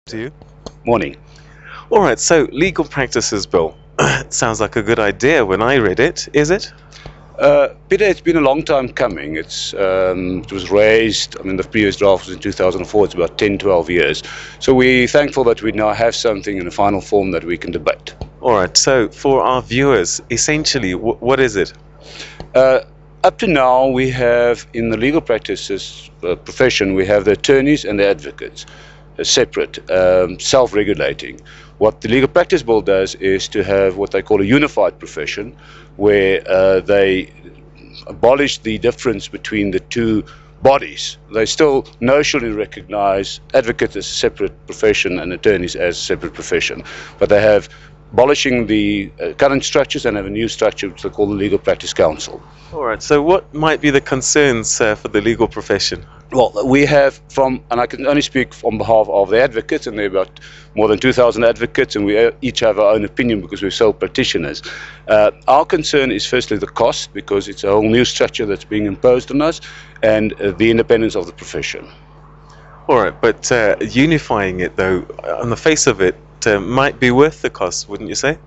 To you. Morning. All right, so legal practices bill. It sounds like a good idea when I read it, is it? Peter, it's been a long time coming. It was raised, the previous draft was in 2004, it's about 10, 12 years. So we're thankful that we now have something in a final form that we can debate. All right, so for our viewers, essentially, what is it? Up to now, we have, in the legal practices profession, we have the attorneys and the advocates, separate, self-regulating. What the legal practice bill does is to have what they call a unified profession, where they abolish the difference between the two bodies. They still notionally recognize advocates as a separate profession and attorneys as a separate profession, but they have abolishing the current structures and have a new structure which they call the Legal Practice Council. All right, so what might be the concerns for the legal profession? Well, we have and I can only speak on behalf of the advocates, and there are about more than 2,000 advocates, and we each have our own opinion because we're sole practitioners. Our concern is firstly the cost, because it's a whole new structure that's being imposed on us, and the independence of the profession. All right, but unifying it, though, on the face of it, might be worth the cost, wouldn't you say?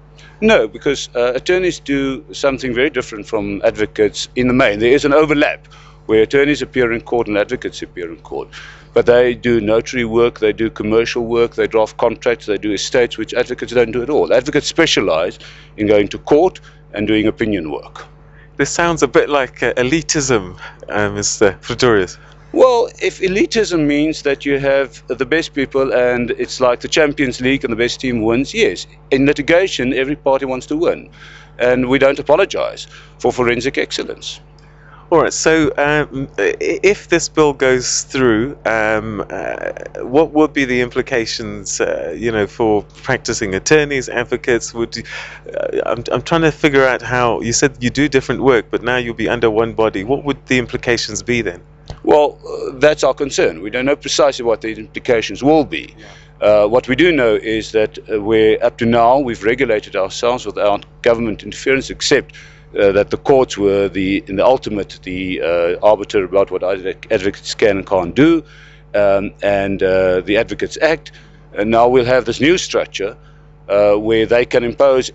No, because attorneys do something very different from advocates in the main. There is an overlap where attorneys appear in court and advocates appear in court. But they do notary work, they do commercial work, they draft contracts, they do estates, which advocates don't do at all. Advocates specialize in going to court and doing opinion work. This sounds a bit like elitism, Mr. Pretorius. Well, if elitism means that you have the best people and it's like the Champions League and the best team wins, yes. In litigation, every party wants to win. And we don't apologize for forensic excellence. All right, so if this bill goes through, what would be the implications, for practicing attorneys, advocates? I'm trying to figure out how, you said you do different work, but now you'll be under one body. What would the implications be then? Well, that's our concern. We don't know precisely what the implications will be. What we do know is that up to now, we've regulated ourselves without government interference, except that the courts were in the ultimate arbiter about what advocates can and can't do, and the Advocates Act. And now we'll have this new structure where they can impose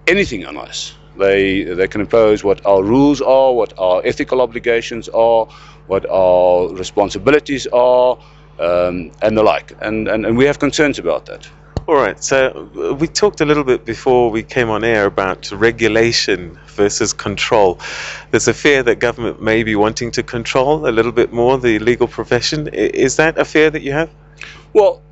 anything on us. They can impose what our rules are, what our ethical obligations are, what our responsibilities are, and the like. And we have concerns about that. All right, so we talked a little bit before we came on air about regulation versus control. There's a fear that government may be wanting to control a little bit more the legal profession. Is that a fear that you have? Well,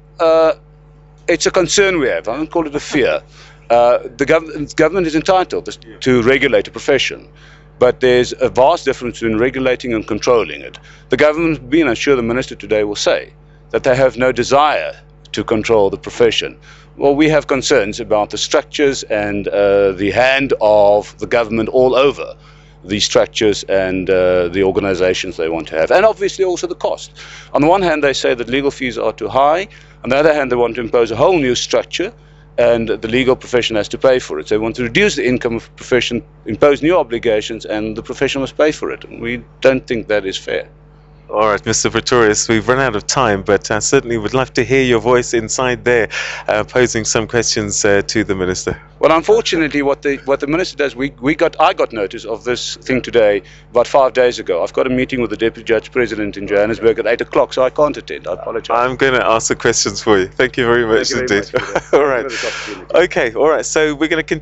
it's a concern we have. I don't call it a fear. The government is entitled to regulate a profession, but there's a vast difference between regulating and controlling it. The government, and I'm sure the minister today will say, that they have no desire to control the profession. Well, we have concerns about the structures and the hand of the government all over these structures and the organizations they want to have, and obviously also the cost. On the one hand, they say that legal fees are too high. On the other hand, they want to impose a whole new structure, and the legal profession has to pay for it. So they want to reduce the income of the profession, impose new obligations, and the profession must pay for it. And we don't think that is fair. All right, Mr. Pretorius, we've run out of time, but I certainly would love to hear your voice inside there, posing some questions to the minister. Well, unfortunately, what the minister does, I got notice of this thing today about 5 days ago. I've got a meeting with the Deputy Judge President in Johannesburg at 8 o'clock, so I can't attend. I apologize. I'm going to ask the questions for you. Thank you very much indeed. All right. Okay, all right, so we're going to continue.